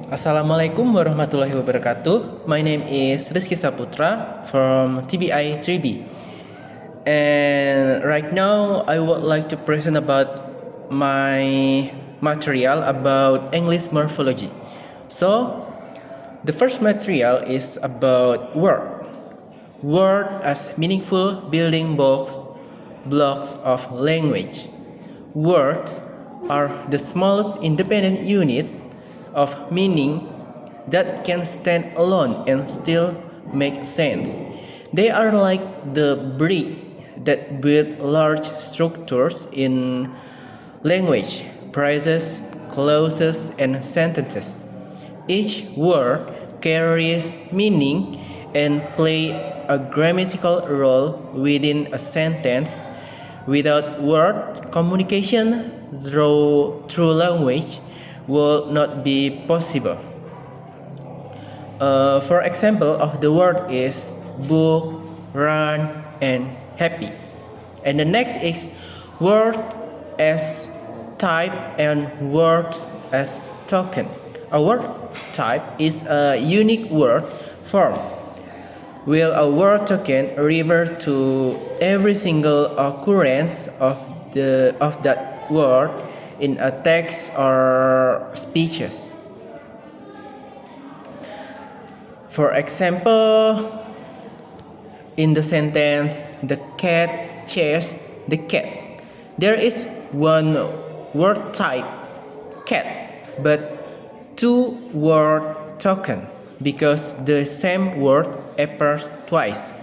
Assalamualaikum warahmatullahi wabarakatuh. My name is Rizky Saputra from TBI 3B. And right now I would like to present about my material about English morphology. So, the first material is about word. Word as meaningful building blocks of language. Words are the smallest independent unit of meaning that can stand alone and still make sense. They are like the brick that build large structures in language, phrases, clauses, and sentences. Each word carries meaning and play a grammatical role within a sentence. Without word communication through language will not be possible. For example of the word is book, run, and happy. And the next is word as type and word as token. A word type is a unique word form, while a word token refers to every single occurrence of that word in a text or speeches. For example, in the sentence, the cat chased the cat. There is one word type, cat, but two word token because the same word appears twice.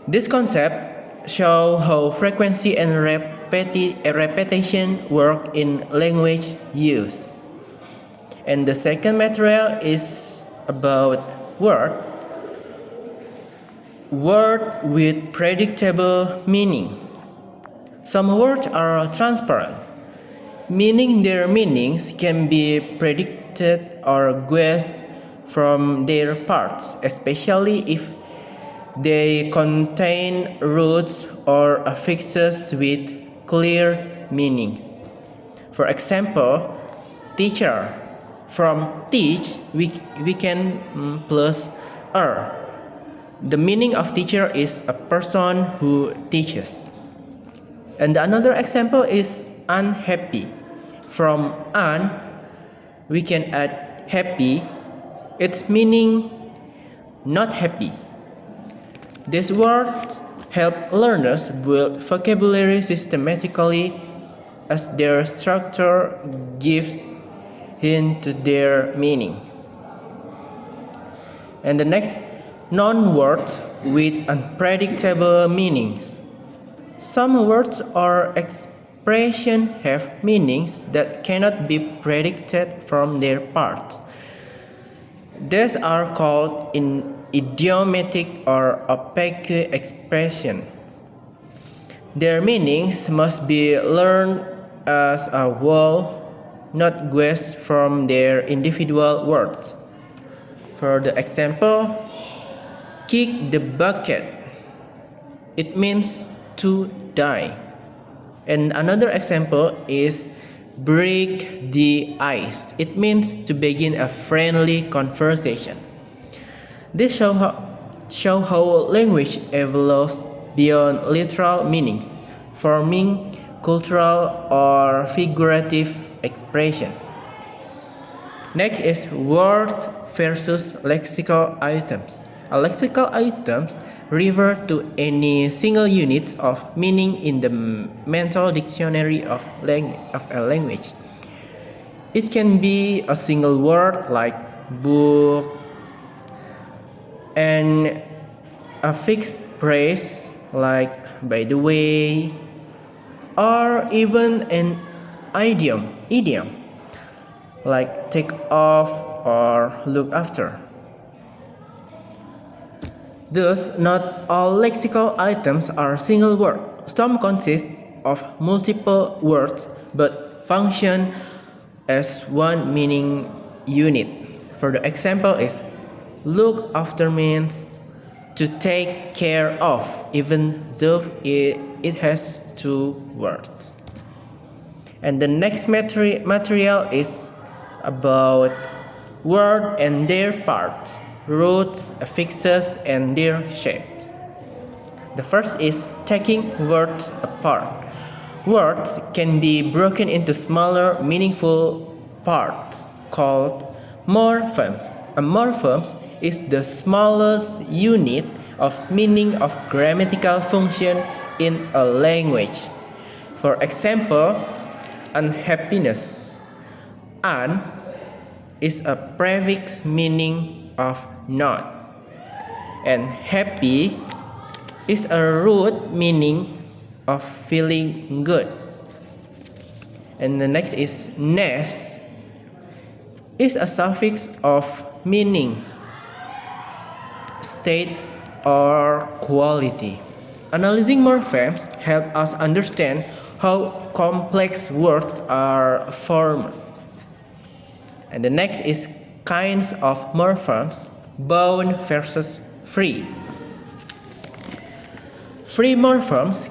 This concept shows how frequency and repetition work in language use. And the second material is about word with predictable meaning. Some words are transparent, meaning their meanings can be predicted or guessed from their parts, especially if they contain roots or affixes with clear meanings. For example, teacher. From teach, we can plus er. The meaning of teacher is a person who teaches. And another example is unhappy. From un, we can add happy. Its meaning not happy. These words help learners build vocabulary systematically as their structure gives hint to their meanings. And the next, non-words with unpredictable meanings. Some words or expressions have meanings that cannot be predicted from their parts. These are called idiomatic or opaque expression. Their meanings must be learned as a whole, not guessed from their individual words. For the example, kick the bucket. It means to die. And another example is break the ice. It means to begin a friendly conversation. This show how language evolves beyond literal meaning, forming cultural or figurative expression. Next is words versus lexical items. A lexical items refer to any single unit of meaning in the mental dictionary of a language. It can be a single word like book and a fixed phrase like by the way, or even an idiom like take off or look after. Thus, not all lexical items are single word. Some consist of multiple words but function as one meaning unit. For the example is look after means to take care of, even though it has two words. And the next material is about words and their parts, roots, affixes, and their shapes. The first is taking words apart. Words can be broken into smaller, meaningful parts called morphemes. A morpheme is the smallest unit of meaning of grammatical function in a language. For example, unhappiness. An is a prefix meaning of not, and happy is a root meaning of feeling good. And the next is ness is a suffix of meanings, state, or quality. Analyzing morphemes help us understand how complex words are formed. And the next is kinds of morphemes, bound versus free. Free morphemes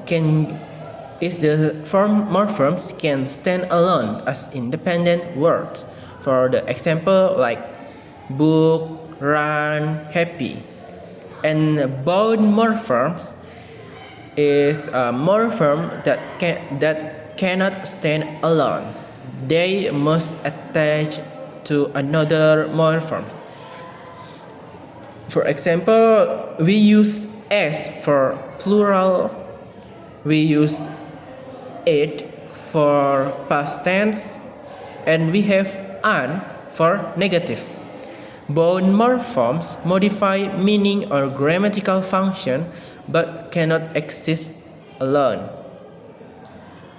morphemes can stand alone as independent words. For the example, like book, run, happy. And bound morphemes is a morpheme that cannot stand alone. They must attach to another morpheme. For example, we use s for plural, we use it for past tense, and we have an for negative. Bound morphemes modify meaning or grammatical function but cannot exist alone.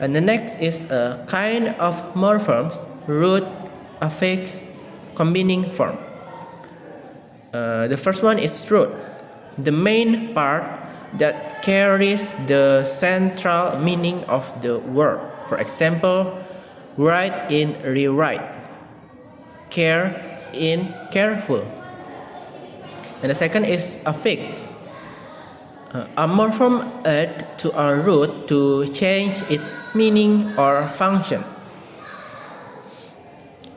And the next is a kind of morphemes, root, affix, combining form. The first one is root, the main part that carries the central meaning of the word. For example, write in rewrite, care in careful. And the second is affix, a morpheme add to a root to change its meaning or function.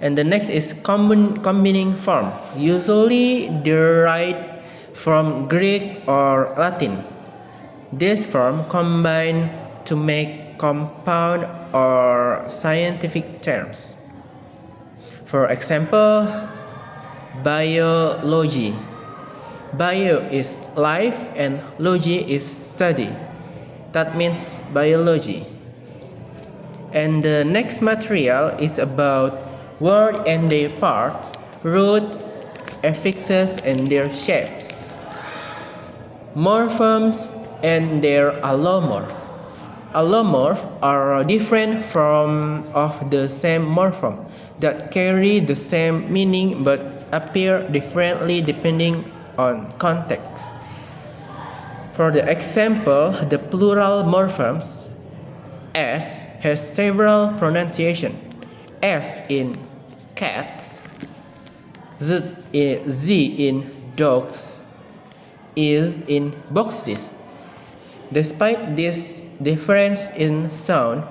And the next is combining form, usually derived from Greek or Latin. This form combine to make compound or scientific terms. For example, biology. Bio is life and logy is study. That means biology. And the next material is about words and their parts, root, affixes, and their shapes. Morphemes and their allomorph. Allomorph are different from of the same morpheme that carry the same meaning but appear differently depending on context. For the example, the plural morphemes s has several pronunciations. S in cats, z in dogs, is in boxes. Despite this difference in sound,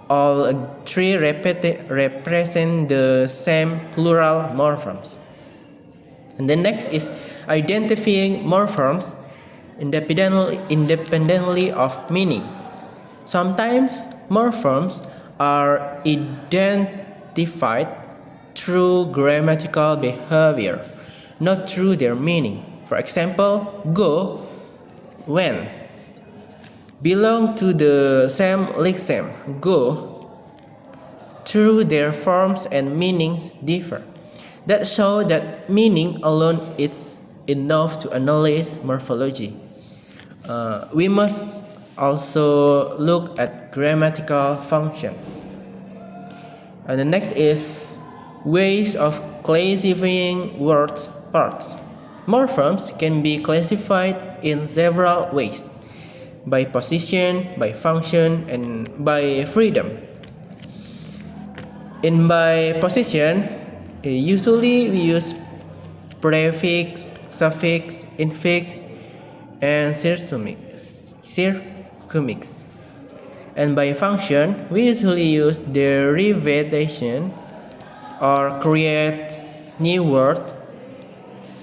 all three represent the same plural morphemes. And the next is identifying morphemes independently of meaning. Sometimes morphemes are identified through grammatical behavior, not through their meaning. For example, go, when belong to the same lexeme. Go, through their forms and meanings differ. That show that meaning alone is enough to analyze morphology. We must also look at grammatical function. And the next is ways of classifying words parts. Morphemes can be classified in several ways: by position, by function, and by freedom. By position, usually we use prefix, suffix, infix, and circumfix. And by function, we usually use derivation, or create new word,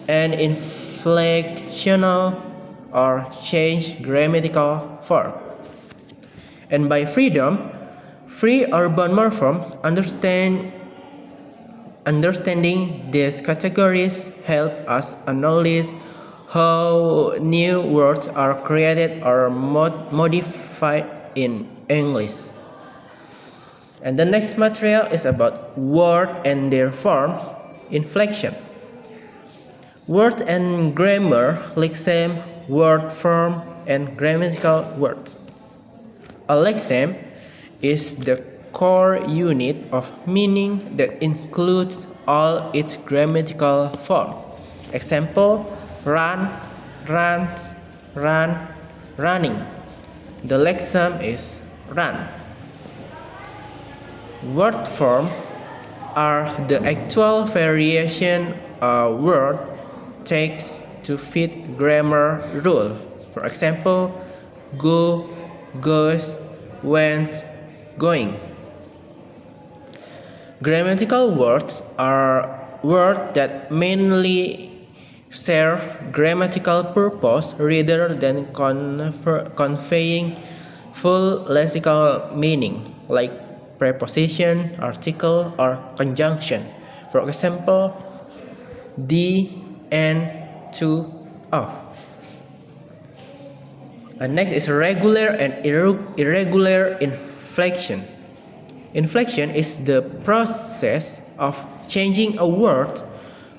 and inflectional or change grammatical form. And by freedom, free urban morphemes understanding these categories help us analyze how new words are created or modified in English. And the next material is about words and their forms, inflection. Word and grammar lexeme, word form, and grammatical words. A lexeme is the core unit of meaning that includes all its grammatical form. Example, run, runs, run, running. The lexeme is run. Word form are the actual variation a word takes to fit grammar rule. For example, go, goes, went, going. Grammatical words are words that mainly serve grammatical purpose rather than conveying full lexical meaning, like preposition, article, or conjunction. For example, the, and, to, of. And next is regular and irregular inflection. Inflection is the process of changing a word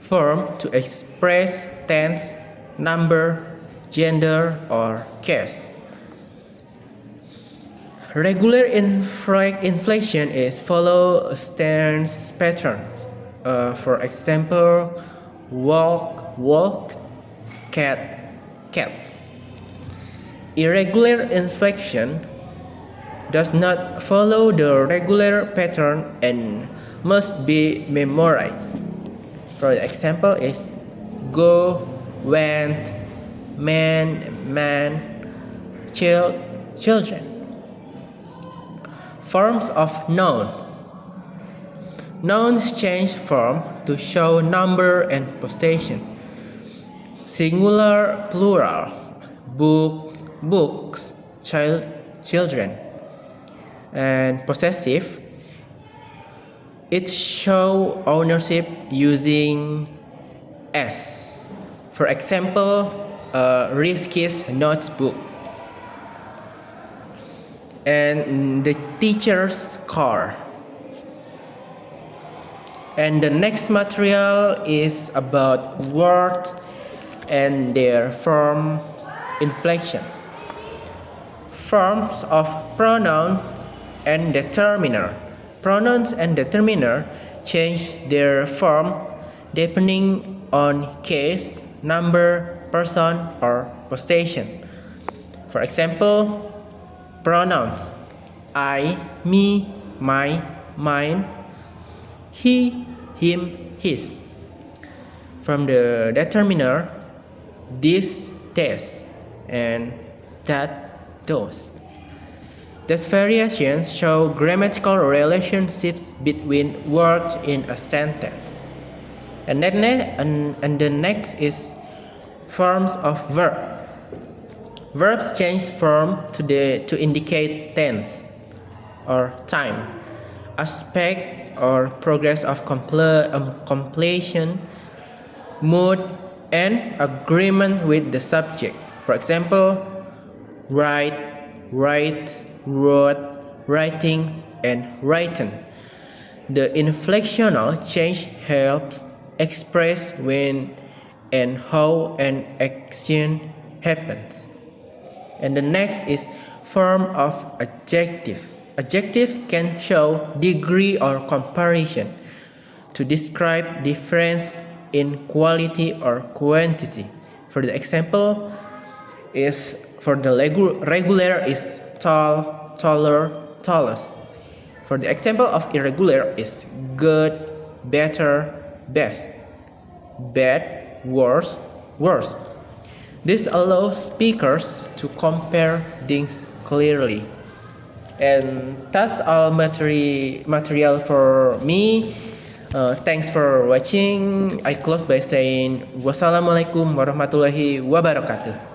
form to express tense, number, gender, or case. Regular inflection is follow a stance pattern. For example, walk, walk, cat, cat. Irregular inflection does not follow the regular pattern and must be memorized. For example is go, went, man, children. Forms of nouns. Nouns change form to show number and possession. Singular, plural, book, books, children. And possessive, it show ownership using s. For example, Rizky's notebook and the teacher's car. And the next material is about words and their form inflection. Forms of pronouns and determiner. Pronouns and determiner change their form depending on case, number, person, or possession. For example, pronouns I, me, my, mine, he, him, his. From the determiner, this, this, and that, those. These variations show grammatical relationships between words in a sentence. And the next is forms of verb. Verbs change form to indicate tense or time, aspect or progress of completion, mood, and agreement with the subject. For example, write, wrote, writing, and written. The inflectional change helps express when and how an action happens. And the next is form of adjectives. Adjectives can show degree or comparison to describe difference in quality or quantity. For the example is for the regular is tall, taller, tallest. For the example of irregular is good, better, best, bad, worse, worst. This allows speakers to compare things clearly. And that's all material for me. Thanks for watching. I close by saying wassalamualaikum warahmatullahi wabarakatuh.